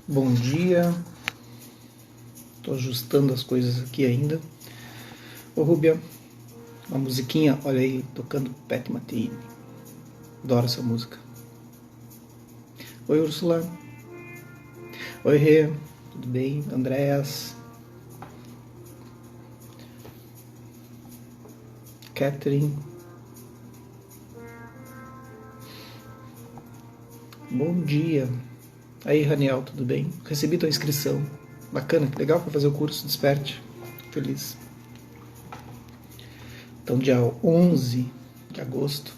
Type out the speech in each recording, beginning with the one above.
Bom dia, estou ajustando as coisas aqui ainda. Ô Rúbia, uma musiquinha, olha aí, tocando Pat Metheny. Adoro essa música. Oi Úrsula. Oi Rê, tudo bem? Andréas. Catherine. Bom dia. Aí Raniel, tudo bem? Recebi tua inscrição. Bacana, que legal para fazer o curso Desperte. Feliz. Então, dia 11 de agosto.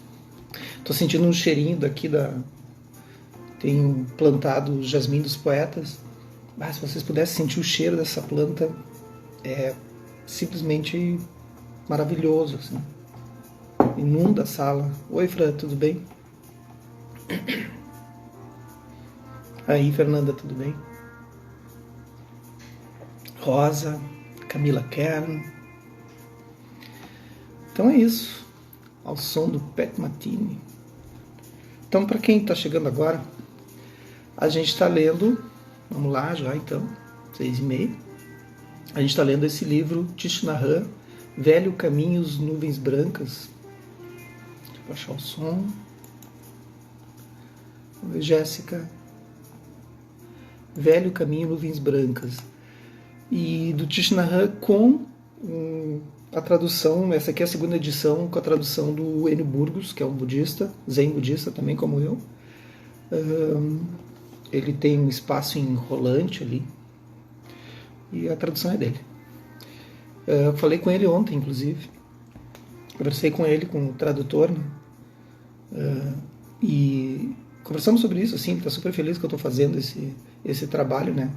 Tô sentindo um cheirinho daqui da... Tenho plantado jasmim dos poetas. Ah, se vocês pudessem sentir o cheiro dessa planta, é simplesmente maravilhoso, assim. Inunda a sala. Oi, Fran, tudo bem? Aí, Fernanda, tudo bem? Rosa, Camila Kern. Então é isso, ao som do Pat Metheny. Então, para quem está chegando agora, a gente está lendo, vamos lá já então, 6h30, a gente está lendo esse livro, Thich Nhat Hanh, Velho Caminhos, Nuvens Brancas. Deixa eu baixar o som. Oi, Jéssica. Velho Caminho, Nuvens Brancas. E do Thich Nhat Hanh com a tradução, essa aqui é a segunda edição, com a tradução do Enio Burgos, que é um budista, zen budista também como eu. Ele tem um espaço em rolante ali, e a tradução é dele. Eu falei com ele ontem, inclusive. Conversei com ele, com o tradutor, né? E conversamos sobre isso, assim, ele está super feliz que eu estou fazendo esse trabalho, né?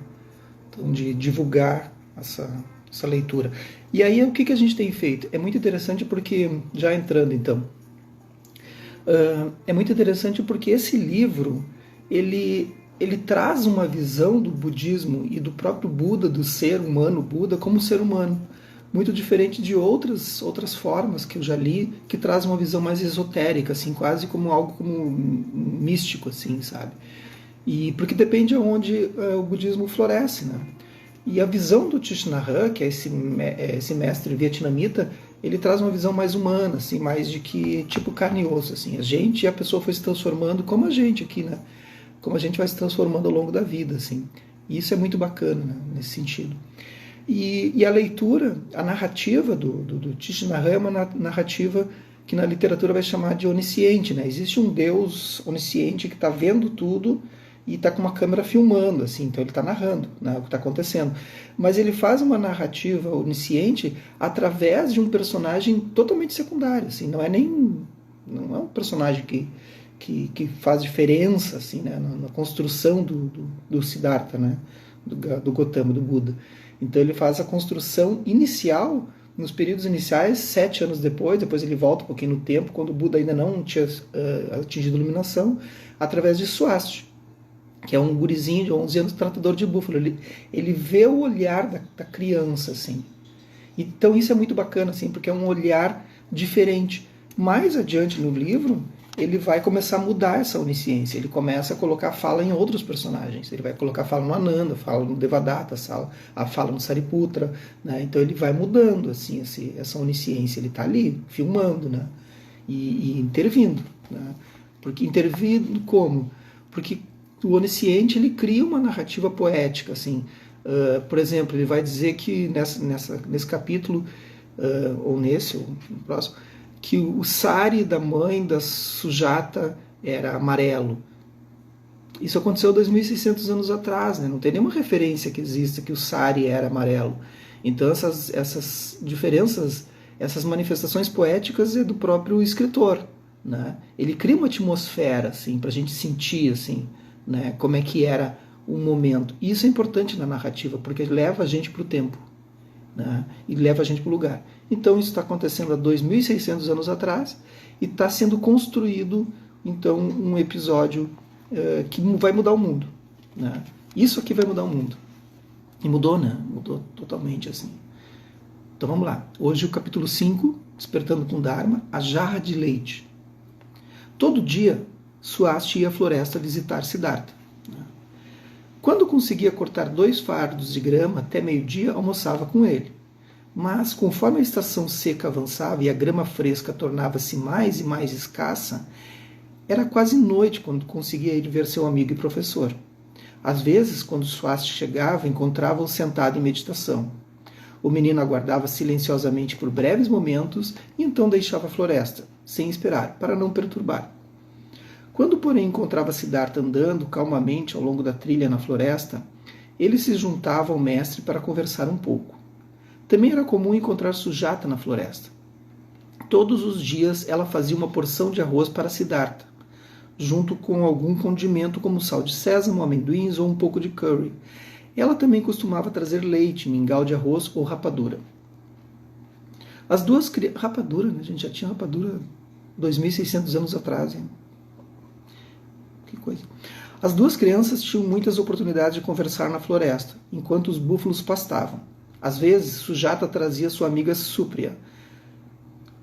Então, de divulgar essa leitura. E aí, o que a gente tem feito? É muito interessante porque, já entrando então, é muito interessante porque esse livro, ele traz uma visão do budismo e do próprio Buda, do ser humano, Buda, como ser humano, muito diferente de outras formas que eu já li, que traz uma visão mais esotérica, assim, quase como algo como místico, assim, sabe? E porque depende aonde o budismo floresce, né? E a visão do Thich Nhat Hanh, que é esse mestre vietnamita, ele traz uma visão mais humana, assim, mais de que tipo carne e osso, assim, a gente e a pessoa foi se transformando como a gente aqui, né? Como a gente vai se transformando ao longo da vida, assim. E isso é muito bacana, né? Nesse sentido. E a leitura, a narrativa do Thich Nhat Hanh é uma narrativa que na literatura vai chamar de onisciente, né? Existe um Deus onisciente que está vendo tudo e está com uma câmera filmando, assim, então ele está narrando, né, o que está acontecendo. Mas ele faz uma narrativa onisciente através de um personagem totalmente secundário, assim, não é um personagem que faz diferença, assim, né, na construção do Siddhartha, né, do Gautama, do Buda. Então ele faz a construção inicial, nos períodos iniciais, 7 anos depois ele volta um pouquinho no tempo, quando o Buda ainda não tinha atingido a iluminação, através de Swasti, que é um gurizinho de 11 anos, tratador de búfalo. Ele vê o olhar da criança, assim. Então isso é muito bacana, assim, porque é um olhar diferente. Mais adiante no livro, ele vai começar a mudar essa onisciência. Ele começa a colocar fala em outros personagens. Ele vai colocar fala no Ananda, fala no Devadatta, a fala no Sariputra, né? Então ele vai mudando, assim, essa onisciência. Ele está ali, filmando, né? E intervindo, né? Porque intervindo como? Porque o onisciente, ele cria uma narrativa poética, assim. Por exemplo, ele vai dizer que nesse capítulo, ou no próximo, que o sari da mãe da Sujata era amarelo. Isso aconteceu 2.600 anos atrás, né? Não tem nenhuma referência que exista que o sari era amarelo. Então essas diferenças, essas manifestações poéticas é do próprio escritor, né? Ele cria uma atmosfera, assim, para a gente sentir, assim, né, como é que era o momento. E isso é importante na narrativa, porque leva a gente para o tempo, né, e leva a gente para o lugar. Então isso está acontecendo há 2.600 anos atrás e está sendo construído, então, um episódio que vai mudar o mundo, né? Isso aqui vai mudar o mundo. E mudou, né? Mudou totalmente, assim. Então vamos lá. Hoje o capítulo 5, Despertando com Dharma, a jarra de leite. Todo dia Swasti ia à floresta visitar Siddhartha. Quando conseguia cortar 2 fardos de grama até meio-dia, almoçava com ele. Mas, conforme a estação seca avançava e a grama fresca tornava-se mais e mais escassa, era quase noite quando conseguia ir ver seu amigo e professor. Às vezes, quando Swasti chegava, encontrava-o sentado em meditação. O menino aguardava silenciosamente por breves momentos e então deixava a floresta, sem esperar, para não perturbar. Quando, porém, encontrava Siddhartha andando calmamente ao longo da trilha na floresta, ele se juntava ao mestre para conversar um pouco. Também era comum encontrar Sujata na floresta. Todos os dias ela fazia uma porção de arroz para Siddhartha, junto com algum condimento como sal de sésamo, amendoins ou um pouco de curry. Ela também costumava trazer leite, mingau de arroz ou rapadura. As duas crianças... Rapadura, né? A gente já tinha rapadura 2.600 anos atrás, hein? Que coisa. As duas crianças tinham muitas oportunidades de conversar na floresta, enquanto os búfalos pastavam. Às vezes, Sujata trazia sua amiga Supriya,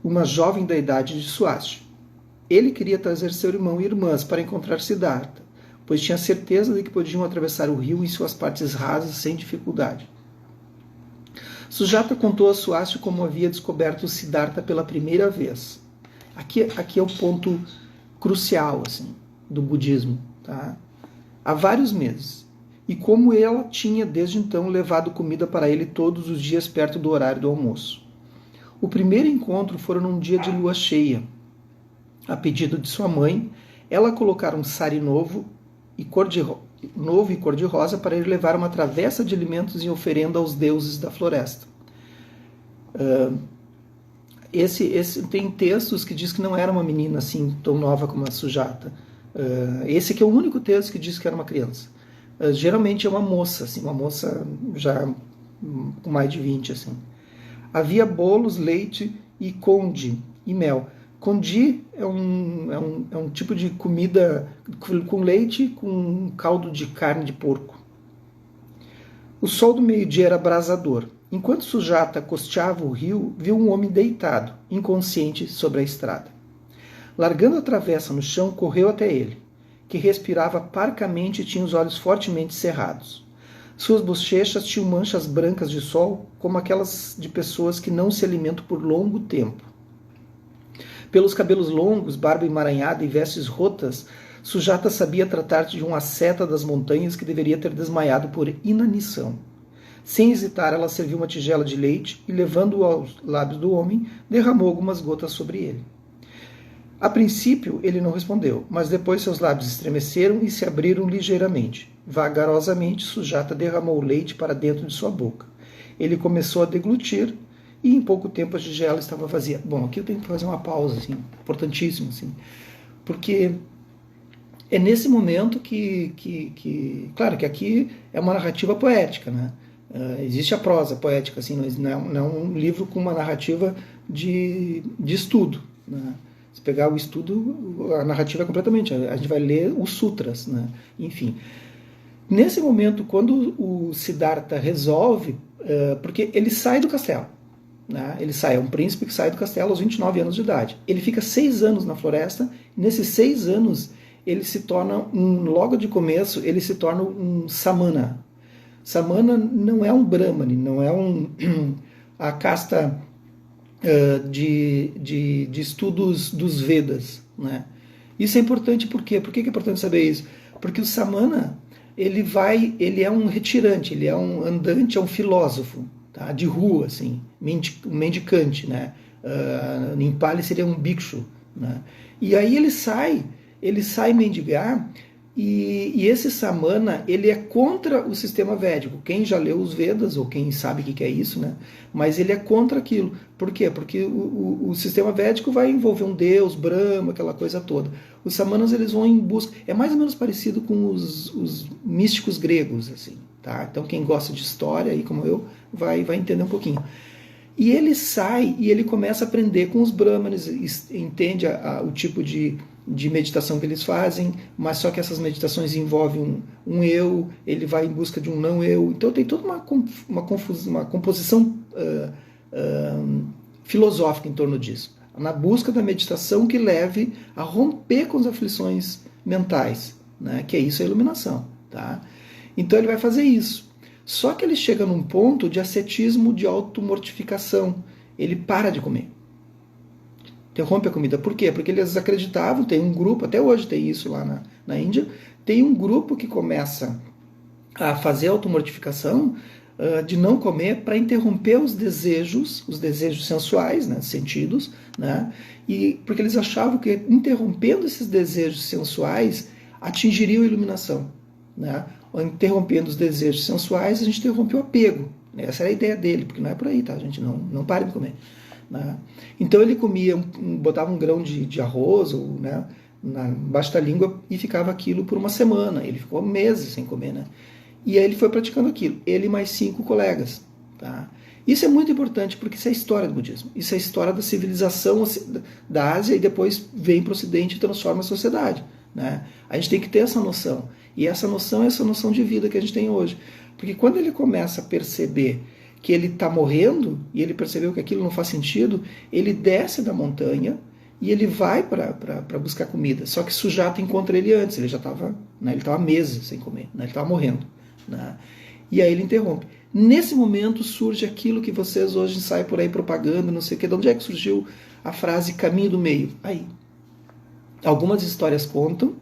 uma jovem da idade de Swasti. Ele queria trazer seu irmão e irmãs para encontrar Siddhartha, pois tinha certeza de que podiam atravessar o rio em suas partes rasas sem dificuldade. Sujata contou a Swasti como havia descoberto Siddhartha pela primeira vez. Aqui é o ponto crucial assim, do budismo. Tá? Há vários meses. E como ela tinha desde então levado comida para ele todos os dias perto do horário do almoço. O primeiro encontro foi num dia de lua cheia. A pedido de sua mãe, ela colocara um sari novo e cor-de-rosa para ele levar uma travessa de alimentos em oferenda aos deuses da floresta. Tem textos que diz que não era uma menina assim tão nova como a Sujata. Esse aqui é o único texto que diz que era uma criança. Geralmente é uma moça, assim, uma moça já com mais de 20. Assim. Havia bolos, leite e conde e mel. Conde é um tipo de comida com leite com caldo de carne de porco. O sol do meio-dia era abrasador. Enquanto Sujata costeava o rio, viu um homem deitado, inconsciente, sobre a estrada. Largando a travessa no chão, correu até ele, que respirava parcamente e tinha os olhos fortemente cerrados. Suas bochechas tinham manchas brancas de sol, como aquelas de pessoas que não se alimentam por longo tempo. Pelos cabelos longos, barba emaranhada e vestes rotas, Sujata sabia tratar-se de um asceta das montanhas que deveria ter desmaiado por inanição. Sem hesitar, ela serviu uma tigela de leite e, levando-o aos lábios do homem, derramou algumas gotas sobre ele. A princípio, ele não respondeu, mas depois seus lábios estremeceram e se abriram ligeiramente. Vagarosamente, Sujata derramou o leite para dentro de sua boca. Ele começou a deglutir e em pouco tempo a tigela estava vazia. Bom, aqui eu tenho que fazer uma pausa, assim, importantíssimo, assim, porque é nesse momento claro que aqui é uma narrativa poética, né? Existe a prosa poética, assim, não é um livro com uma narrativa de estudo, né? Se pegar o estudo, a narrativa é completamente... A gente vai ler os sutras, né? Enfim. Nesse momento, quando o Siddhartha resolve... porque ele sai do castelo. Né? É um príncipe que sai do castelo aos 29 anos de idade. Ele fica 6 anos na floresta. Nesses 6 anos, ele se torna logo de começo, ele se torna um samana. Samana não é um brahmane, não é a casta... de estudos dos Vedas, né? Isso é importante por quê? Por que é importante saber isso? Porque o samana ele é um retirante, ele é um andante, é um filósofo, tá? De rua, assim, um mendicante, né? Em Pali seria um bhikshu, né? E aí ele sai mendigar. E esse samana, ele é contra o sistema védico. Quem já leu os Vedas, ou quem sabe o que é isso, né? Mas ele é contra aquilo. Por quê? Porque o sistema védico vai envolver um deus, Brahma, aquela coisa toda. Os samanas, eles vão em busca... É mais ou menos parecido com os místicos gregos, assim, tá? Então quem gosta de história, aí como eu, vai entender um pouquinho. E ele sai e ele começa a aprender com os brahmanes, entende o tipo de meditação que eles fazem, mas só que essas meditações envolvem um eu, ele vai em busca de um não eu. Então tem toda uma composição filosófica em torno disso. Na busca da meditação que leve a romper com as aflições mentais, né? Que é isso a iluminação. Tá? Então ele vai fazer isso. Só que ele chega num ponto de ascetismo, de automortificação. Ele para de comer. Interrompe a comida. Por quê? Porque eles acreditavam, tem um grupo, até hoje tem isso lá na Índia, tem um grupo que começa a fazer automortificação de não comer para interromper os desejos sensuais, né, sentidos, né, e porque eles achavam que interrompendo esses desejos sensuais atingiria a iluminação, né? Interrompendo os desejos sensuais, a gente interrompe o apego. Essa era a ideia dele, porque não é por aí, tá, gente? Não pare de comer. Né? Então ele comia, botava um grão de arroz ou, né, embaixo da língua e ficava aquilo por uma semana. Ele ficou meses sem comer, né? E aí ele foi praticando aquilo. Ele e mais 5 colegas. Tá? Isso é muito importante porque isso é a história do budismo. Isso é a história da civilização da Ásia e depois vem para o Ocidente e transforma a sociedade. Né? A gente tem que ter essa noção. E essa noção é essa noção de vida que a gente tem hoje. Porque quando ele começa a perceber que ele está morrendo, e ele percebeu que aquilo não faz sentido, ele desce da montanha e ele vai para buscar comida. Só que Sujata encontra ele antes, ele já estava, né, ele estava meses sem comer, né, ele estava morrendo. Né? E aí ele interrompe. Nesse momento surge aquilo que vocês hoje saem por aí propagando, não sei o que. De onde é que surgiu a frase caminho do meio? Aí. Algumas histórias contam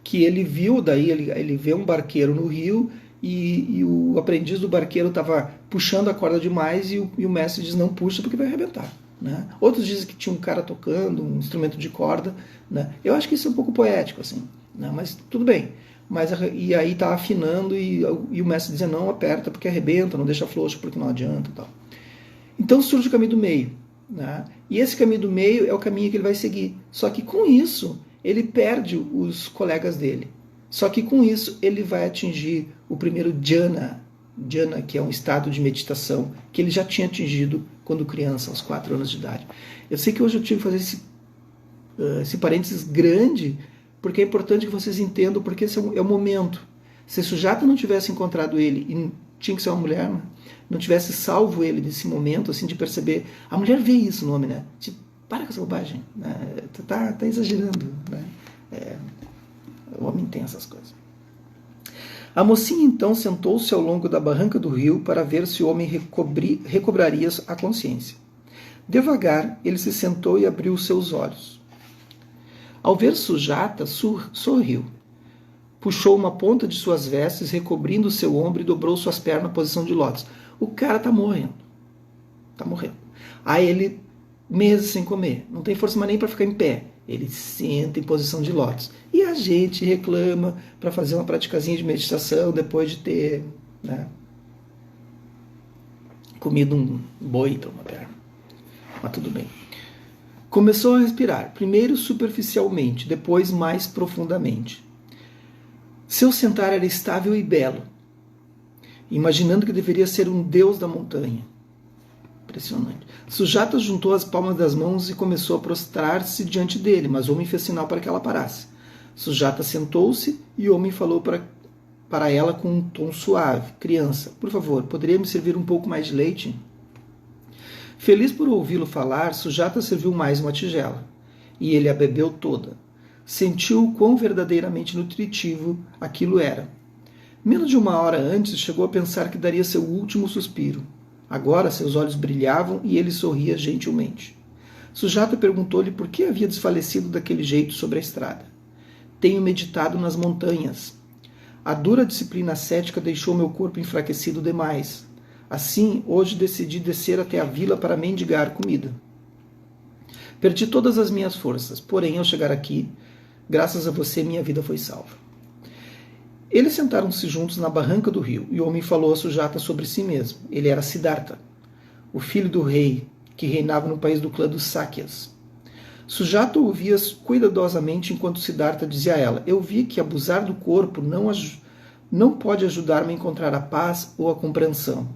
que ele viu, daí ele vê um barqueiro no rio e o aprendiz do barqueiro estava puxando a corda demais e o mestre diz, não puxa porque vai arrebentar. Né? Outros dizem que tinha um cara tocando um instrumento de corda. Né? Eu acho que isso é um pouco poético, assim, né? Mas tudo bem. E aí está afinando e o mestre dizia, não, aperta porque arrebenta, não deixa frouxo porque não adianta. Tal. Então surge o caminho do meio. Né? E esse caminho do meio é o caminho que ele vai seguir. Só que com isso, ele perde os colegas dele. Só que com isso, ele vai atingir o primeiro dhyana, que é um estado de meditação, que ele já tinha atingido quando criança, aos 4 anos de idade. Eu sei que hoje eu tive que fazer esse parênteses grande, porque é importante que vocês entendam, porque esse é o momento. Se Sujata não tivesse encontrado ele, e tinha que ser uma mulher, né? Não tivesse salvo ele desse momento, assim, de perceber... A mulher vê isso no homem, né? Tipo, para com essa bobagem. Né? Tá exagerando. Né? O homem tem essas coisas. A mocinha, então, sentou-se ao longo da barranca do rio para ver se o homem recobraria a consciência. Devagar, ele se sentou e abriu os seus olhos. Ao ver Sujata, sorriu. Puxou uma ponta de suas vestes, recobrindo o seu ombro e dobrou suas pernas na posição de lótus. O cara tá morrendo. Tá morrendo. Aí ele, meses sem comer, não tem força mais nem para ficar em pé. Ele senta em posição de lótus. E a gente reclama para fazer uma praticazinha de meditação depois de ter, né, comido um boi para uma perna. Mas tudo bem. Começou a respirar, primeiro superficialmente, depois mais profundamente. Seu sentar era estável e belo, imaginando que deveria ser um deus da montanha. Impressionante. Sujata juntou as palmas das mãos e começou a prostrar-se diante dele, mas o homem fez sinal para que ela parasse. Sujata sentou-se e o homem falou para ela com um tom suave. Criança, por favor, poderia me servir um pouco mais de leite? Feliz por ouvi-lo falar, Sujata serviu mais uma tigela, e ele a bebeu toda. Sentiu o quão verdadeiramente nutritivo aquilo era. Menos de 1 hora antes, chegou a pensar que daria seu último suspiro. Agora seus olhos brilhavam e ele sorria gentilmente. Sujata perguntou-lhe por que havia desfalecido daquele jeito sobre a estrada. Tenho meditado nas montanhas. A dura disciplina ascética deixou meu corpo enfraquecido demais. Assim, hoje decidi descer até a vila para mendigar comida. Perdi todas as minhas forças, porém, ao chegar aqui, graças a você, minha vida foi salva. Eles sentaram-se juntos na barranca do rio, e o homem falou a Sujata sobre si mesmo. Ele era Siddhartha, o filho do rei, que reinava no país do clã dos Sakyas. Sujata ouvia cuidadosamente enquanto Siddhartha dizia a ela, eu vi que abusar do corpo não pode ajudar-me a encontrar a paz ou a compreensão.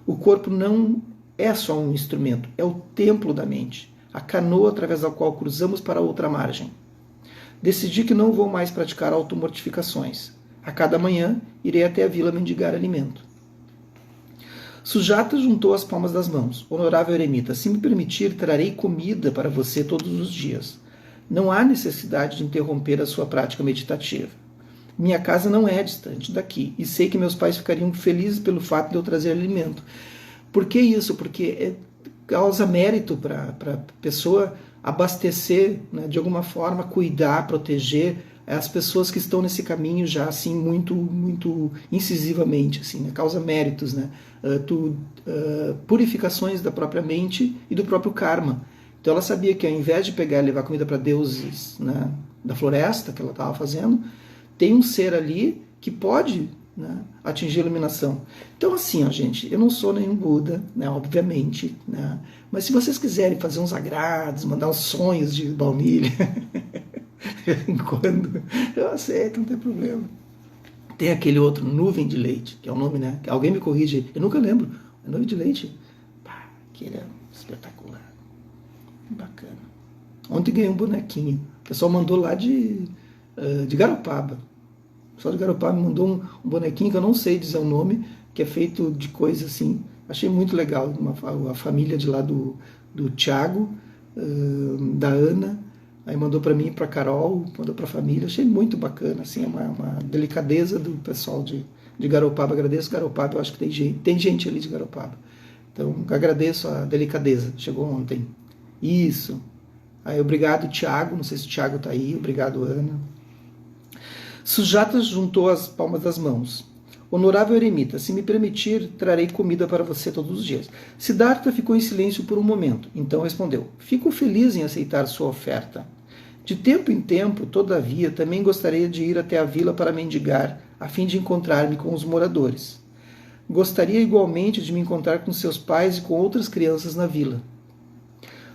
O corpo não é só um instrumento, é o templo da mente, a canoa através da qual cruzamos para outra margem. Decidi que não vou mais praticar automortificações. A cada manhã, irei até a vila mendigar alimento. Sujata juntou as palmas das mãos. Honorável eremita, se me permitir, trarei comida para você todos os dias. Não há necessidade de interromper a sua prática meditativa. Minha casa não é distante daqui e sei que meus pais ficariam felizes pelo fato de eu trazer alimento. Por que isso? Porque causa mérito para a pessoa abastecer, né, de alguma forma, cuidar, proteger as pessoas que estão nesse caminho já assim muito incisivamente, assim, né, causa méritos, né, purificações da própria mente e do próprio karma. Então ela sabia que ao invés de pegar e levar comida para deuses, né, da floresta que ela estava fazendo, tem um ser ali que pode, né, atingir a iluminação. Então assim, ó, gente, eu não sou nenhum Buda, né, obviamente, né, mas se vocês quiserem fazer uns agrados, mandar uns sonhos de baunilha, quando eu aceito, não tem problema. Tem aquele outro, nuvem de leite, que é o nome, né? Alguém me corrige, eu nunca lembro. É nuvem de leite? Pá, aquele é espetacular. Bacana. Ontem ganhei um bonequinho. O pessoal mandou lá de Garopaba. O pessoal de Garopaba me mandou um bonequinho que eu não sei dizer o nome, que é feito de coisa assim. Achei muito legal. A família de lá do Thiago, da Ana, aí mandou para mim, para Carol, mandou para a família. Achei muito bacana, assim, uma delicadeza do pessoal de Garopaba. Agradeço Garopaba, eu acho que tem gente ali de Garopaba. Então, agradeço a delicadeza. Chegou ontem. Isso. Aí, obrigado, Thiago. Não sei se o Thiago está aí. Obrigado, Ana. Sujata juntou as palmas das mãos. Honorável eremita, se me permitir, trarei comida para você todos os dias. Siddhartha ficou em silêncio por um momento. Então respondeu: fico feliz em aceitar sua oferta. De tempo em tempo, todavia, também gostaria de ir até a vila para mendigar, a fim de encontrar-me com os moradores. Gostaria igualmente de me encontrar com seus pais e com outras crianças na vila.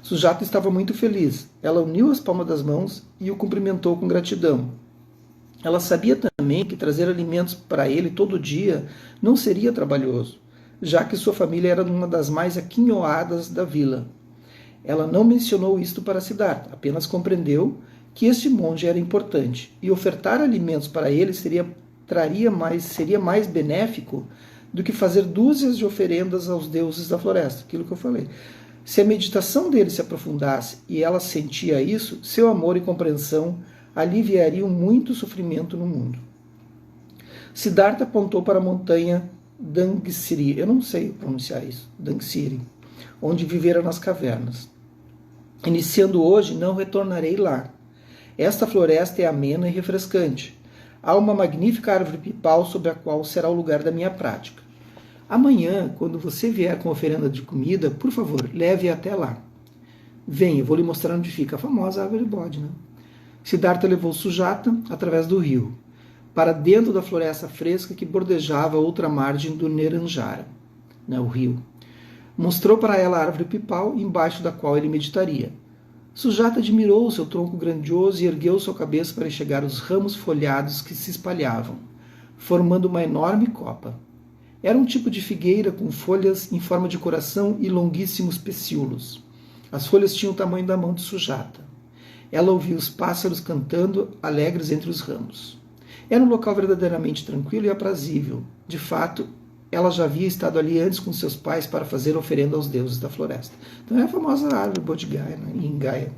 Sujata estava muito feliz. Ela uniu as palmas das mãos e o cumprimentou com gratidão. Ela sabia também que trazer alimentos para ele todo dia não seria trabalhoso, já que sua família era uma das mais aquinhoadas da vila. Ela não mencionou isto para Siddhartha, apenas compreendeu que este monge era importante, e ofertar alimentos para ele seria mais benéfico do que fazer dúzias de oferendas aos deuses da floresta, aquilo que eu falei. Se a meditação dele se aprofundasse e ela sentia isso, seu amor e compreensão aliviariam muito sofrimento no mundo. Siddhartha apontou para a montanha Dangsiri, eu não sei pronunciar isso, Dangsiri, onde vivera nas cavernas. Iniciando hoje, não retornarei lá. Esta floresta é amena e refrescante. Há uma magnífica árvore pipal sobre a qual será o lugar da minha prática. Amanhã, quando você vier com oferenda de comida, por favor, leve até lá. Venha, vou lhe mostrar onde fica a famosa árvore bode, né? Siddhartha levou Sujata através do rio, para dentro da floresta fresca que bordejava a outra margem do Neranjara, né, o rio. Mostrou para ela a árvore pipal, embaixo da qual ele meditaria. Sujata admirou seu tronco grandioso e ergueu sua cabeça para enxergar os ramos folhados que se espalhavam, formando uma enorme copa. Era um tipo de figueira com folhas em forma de coração e longuíssimos pecíolos. As folhas tinham o tamanho da mão de Sujata. Ela ouvia os pássaros cantando alegres entre os ramos. Era um local verdadeiramente tranquilo e aprazível. De fato, ela já havia estado ali antes com seus pais para fazer oferenda aos deuses da floresta. Então é a famosa árvore Bodhigaya, né, em Gaia.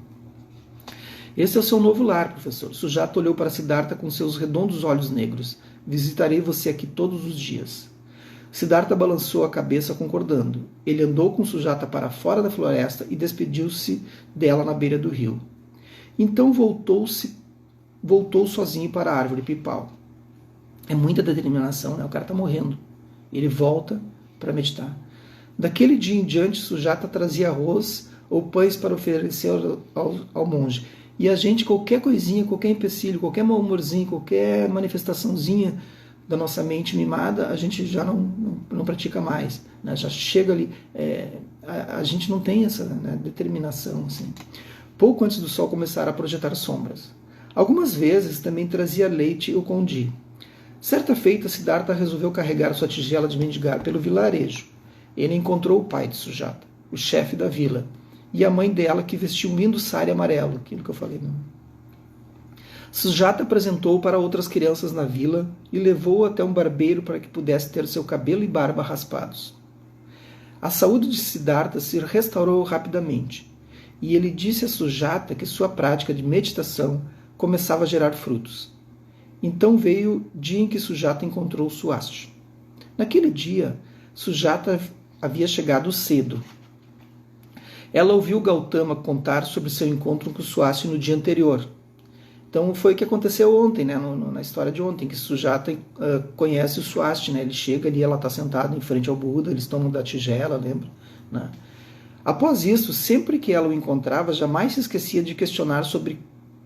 Esse é o seu novo lar, professor. Sujata olhou para Siddhartha com seus redondos olhos negros. Visitarei você aqui todos os dias. Siddhartha balançou a cabeça concordando. Ele andou com Sujata para fora da floresta e despediu-se dela na beira do rio. Então voltou sozinho para a árvore pipal. É muita determinação, né? O cara está morrendo. Ele volta para meditar. Daquele dia em diante, Sujata trazia arroz ou pães para oferecer ao monge. E a gente, qualquer coisinha, qualquer empecilho, qualquer mau humorzinho, qualquer manifestaçãozinha da nossa mente mimada, a gente já não pratica mais. Né? Já chega ali. A gente não tem essa, né, determinação, assim. Pouco antes do sol começar a projetar sombras. Algumas vezes também trazia leite ou condi. Certa feita, Siddhartha resolveu carregar sua tigela de mendigar pelo vilarejo. Ele encontrou o pai de Sujata, o chefe da vila, e a mãe dela, que vestia um lindo sari amarelo, aquilo que eu falei. Não. Sujata apresentou-o para outras crianças na vila e levou-o até um barbeiro para que pudesse ter seu cabelo e barba raspados. A saúde de Siddhartha se restaurou rapidamente. E ele disse a Sujata que sua prática de meditação começava a gerar frutos. Então veio o dia em que Sujata encontrou Swasti. Naquele dia, Sujata havia chegado cedo. Ela ouviu Gautama contar sobre seu encontro com Swasti no dia anterior. Então foi o que aconteceu ontem, né, na história de ontem, que Sujata conhece o Swasti, né, ele chega ali, ela está sentada em frente ao Buda, eles tomam da tigela, lembra? Né? Após isso, sempre que ela o encontrava, jamais se esquecia de questionar sobre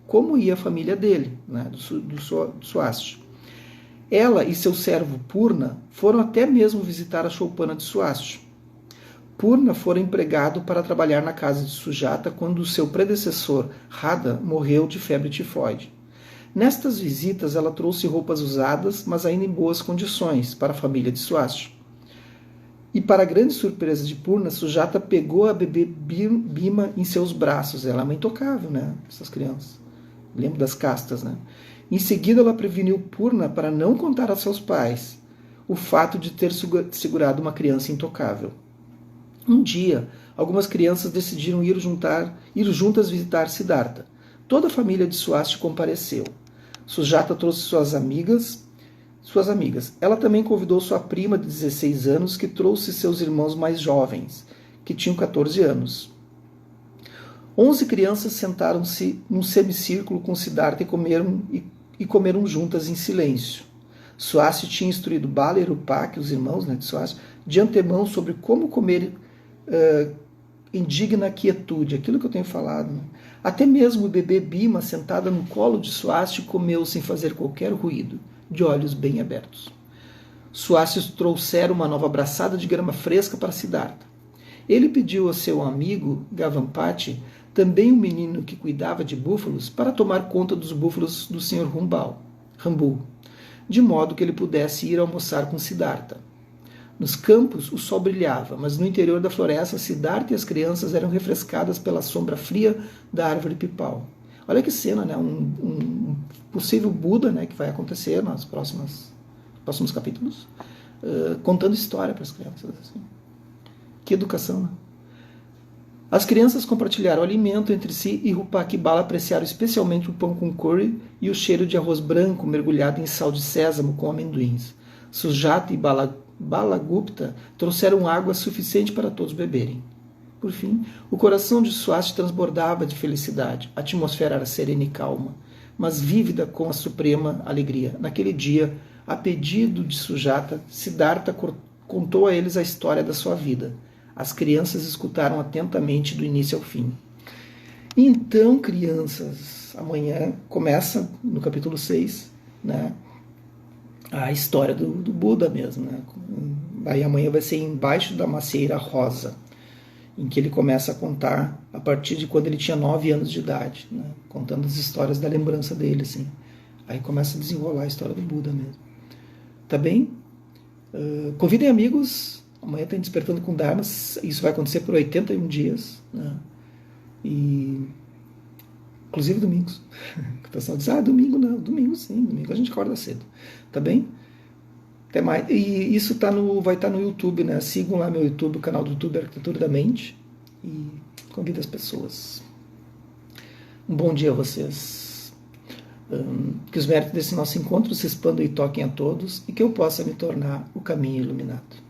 como ia a família dele, né, do Swasti. Ela e seu servo Purna foram até mesmo visitar a choupana de Swasti. Purna fora empregado para trabalhar na casa de Sujata quando seu predecessor, Radha, morreu de febre tifoide. Nestas visitas, ela trouxe roupas usadas, mas ainda em boas condições, para a família de Swasti. E para a grande surpresa de Purna, Sujata pegou a bebê Bhima em seus braços. Ela é uma intocável, né? Essas crianças. Lembro das castas, né? Em seguida, ela preveniu Purna para não contar a seus pais o fato de ter segurado uma criança intocável. Um dia, algumas crianças decidiram ir juntas visitar Siddhartha. Toda a família de Swasti compareceu. Sujata trouxe suas amigas. Ela também convidou sua prima de 16 anos, que trouxe seus irmãos mais jovens, que tinham 14 anos. 11 crianças sentaram-se num semicírculo com Siddhartha e comeram juntas em silêncio. Swasti tinha instruído Bala e Rupak, os irmãos, né, de Swasti, de antemão sobre como comer em digna quietude, aquilo que eu tenho falado. Né? Até mesmo o bebê Bhima, sentada no colo de Swasti, comeu sem fazer qualquer ruído, de olhos bem abertos. Swasti trouxera uma nova abraçada de grama fresca para Siddhartha. Ele pediu a seu amigo Gavampati, também um menino que cuidava de búfalos, para tomar conta dos búfalos do Sr. Rambu, de modo que ele pudesse ir almoçar com Siddhartha. Nos campos, o sol brilhava, mas no interior da floresta, Siddhartha e as crianças eram refrescadas pela sombra fria da árvore pipal. Olha que cena, né? Um possível Buda, né, que vai acontecer nos próximos capítulos, contando história para as crianças. Assim. Que educação, né? As crianças compartilharam o alimento entre si e Rupak e Bala apreciaram especialmente o pão com curry e o cheiro de arroz branco mergulhado em sal de sésamo com amendoins. Sujata e Balagupta trouxeram água suficiente para todos beberem. Por fim, o coração de Swasti transbordava de felicidade. A atmosfera era serena e calma, mas vívida com a suprema alegria. Naquele dia, a pedido de Sujata, Siddhartha contou a eles a história da sua vida. As crianças escutaram atentamente do início ao fim. Então, crianças, amanhã começa, no capítulo 6, né, a história do Buda mesmo. Né? Aí amanhã vai ser embaixo da macieira rosa, em que ele começa a contar a partir de quando ele tinha 9 anos de idade, né? Contando as histórias da lembrança dele. Assim. Aí começa a desenrolar a história do Buda mesmo. Tá bem? Convidem amigos. Amanhã tem Despertando com Dharma. Isso vai acontecer por 81 dias. Né? E inclusive domingos. O pessoal diz, domingo não. Domingo sim, domingo a gente acorda cedo. Tá bem? Até mais. E isso vai estar no YouTube, né? Sigam lá meu YouTube, o canal do YouTube Arquitetura da Mente. E convido as pessoas. Um bom dia a vocês. Que os méritos desse nosso encontro se expandam e toquem a todos, e que eu possa me tornar o caminho iluminado.